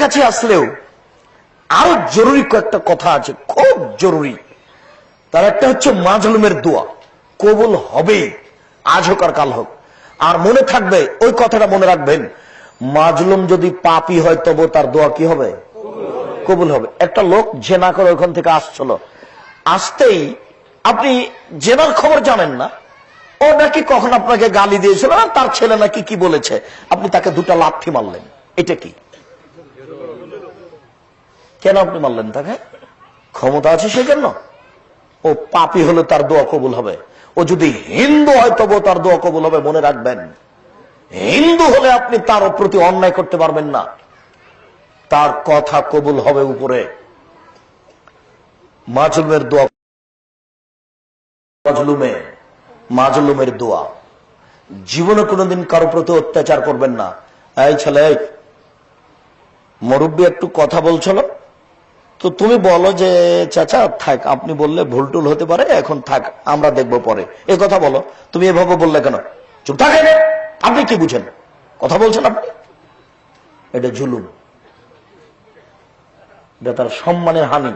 কাছে আসলেও আরো জরুরি কয়েকটা কথা আছে, খুব জরুরি। তার একটা হচ্ছে মাজলুমের দোয়া কবুল হবেই, আজ হোক আর কাল হোক। আর মনে থাকবে, ওই কথাটা মনে রাখবেন, মাজলুম যদি পাপী হয় তবে তার দোয়া কি হবে? কবুল হবে। একটা লোক জেনা করে ওখান থেকে আসছিল, আসতেই আপনি জেনার খবর জানেন না, ও নাকি কখন আপনাকে গালি দিয়েছিল, তার ছেলে নাকি কি বলেছে, আপনি তাকে দুটা লাথি মারলেন, এটা কি? কেন আপনি মারলেন তাকে? ক্ষমতা আছে সেজন্য? ও পাপী হলে তার দোয়া কবুল হবে। ও যদি হিন্দু হয় তবে তার দোয়া কবুল হবে। মনে রাখবেন, হিন্দু হলে আপনি তার প্রতি অন্যায় করতে পারবেন না, তার কথা কবুল হবে উপরে। মাজলুমের দোয়া, মাজলুমের দোয়া। জীবনে কোনোদিন কারো প্রতি অত্যাচার করবেন না। এই ছেলে, মুরব্বী একটু কথা বলছিল, তো তুমি বলো যে চাচা থাক, আপনি বললে ভুল টুল হতে পারে, এখন থাক, আমরা দেখবো পরে, এ কথা বলো। তুমি এভাবে বললে কেন? চুপ থাকেন, আপনি কি বুঝেন? কথা বলছেন আপনি, এটা জুলুম, এটা তার সম্মানের হানি।